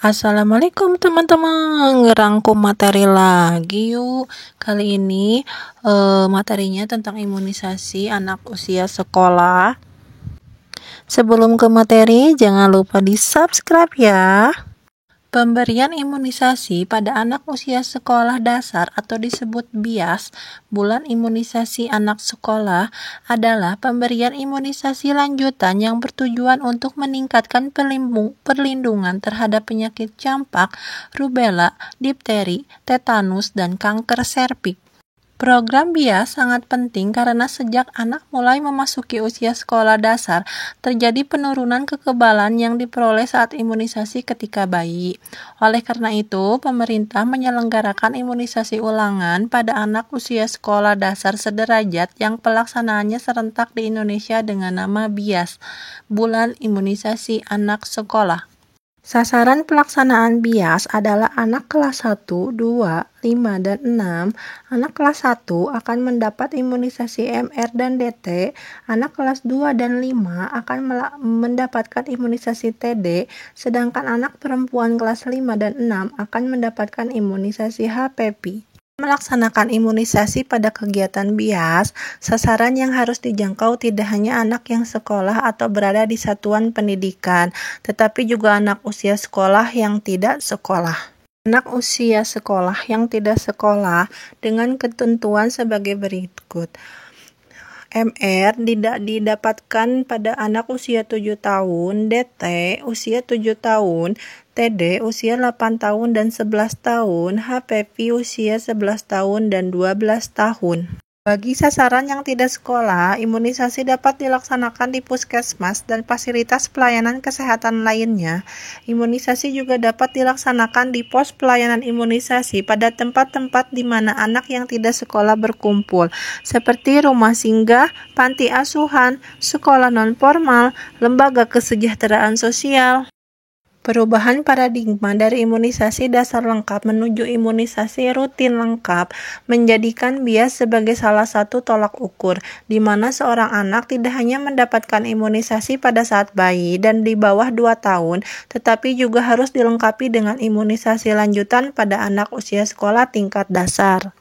Assalamualaikum teman-teman, ngerangkum materi lagi yuk. Kali ini materinya tentang imunisasi anak usia sekolah. Sebelum ke materi, jangan lupa di subscribe ya. Pemberian imunisasi pada anak usia sekolah dasar atau disebut BIAS, bulan imunisasi anak sekolah, adalah pemberian imunisasi lanjutan yang bertujuan untuk meningkatkan perlindungan terhadap penyakit campak, rubella, difteri, tetanus, dan kanker serviks. Program BIAS sangat penting karena sejak anak mulai memasuki usia sekolah dasar, terjadi penurunan kekebalan yang diperoleh saat imunisasi ketika bayi. Oleh karena itu, pemerintah menyelenggarakan imunisasi ulangan pada anak usia sekolah dasar sederajat yang pelaksanaannya serentak di Indonesia dengan nama BIAS, Bulan Imunisasi Anak Sekolah. Sasaran pelaksanaan BIAS adalah anak kelas 1, 2, 5, dan 6. Anak kelas 1 akan mendapat imunisasi MR dan DT. Anak kelas 2 dan 5 akan mendapatkan imunisasi TD, sedangkan anak perempuan kelas 5 dan 6 akan mendapatkan imunisasi HPV. Melaksanakan imunisasi pada kegiatan BIAS, sasaran yang harus dijangkau tidak hanya anak yang sekolah atau berada di satuan pendidikan, tetapi juga anak usia sekolah yang tidak sekolah. Anak usia sekolah yang tidak sekolah dengan ketentuan sebagai berikut. MR tidak didapatkan pada anak usia 7 tahun, DT usia 7 tahun, TD usia 8 tahun dan 11 tahun, HPV usia 11 tahun dan 12 tahun. Bagi sasaran yang tidak sekolah, imunisasi dapat dilaksanakan di puskesmas dan fasilitas pelayanan kesehatan lainnya. Imunisasi juga dapat dilaksanakan di pos pelayanan imunisasi pada tempat-tempat di mana anak yang tidak sekolah berkumpul, seperti rumah singgah, panti asuhan, sekolah non-formal, lembaga kesejahteraan sosial. Perubahan paradigma dari imunisasi dasar lengkap menuju imunisasi rutin lengkap menjadikan BIAS sebagai salah satu tolak ukur, di mana seorang anak tidak hanya mendapatkan imunisasi pada saat bayi dan di bawah 2 tahun, tetapi juga harus dilengkapi dengan imunisasi lanjutan pada anak usia sekolah tingkat dasar.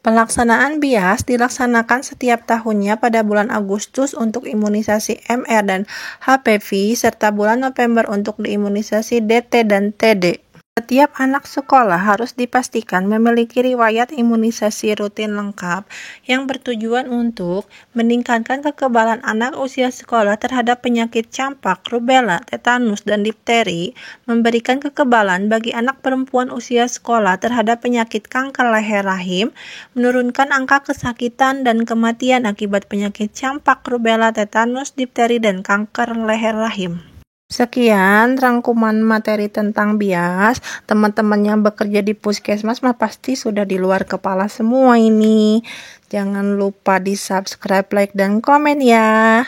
Pelaksanaan BIAS dilaksanakan setiap tahunnya pada bulan Agustus untuk imunisasi MR dan HPV, serta bulan November untuk diimunisasi DT dan TD. Setiap anak sekolah harus dipastikan memiliki riwayat imunisasi rutin lengkap yang bertujuan untuk meningkatkan kekebalan anak usia sekolah terhadap penyakit campak, rubella, tetanus, dan difteri, memberikan kekebalan bagi anak perempuan usia sekolah terhadap penyakit kanker leher rahim, menurunkan angka kesakitan dan kematian akibat penyakit campak, rubella, tetanus, difteri, dan kanker leher rahim. Sekian rangkuman materi tentang BIAS. Teman-teman yang bekerja di puskesmas pasti sudah di luar kepala semua ini. Jangan lupa di subscribe, like, dan komen ya.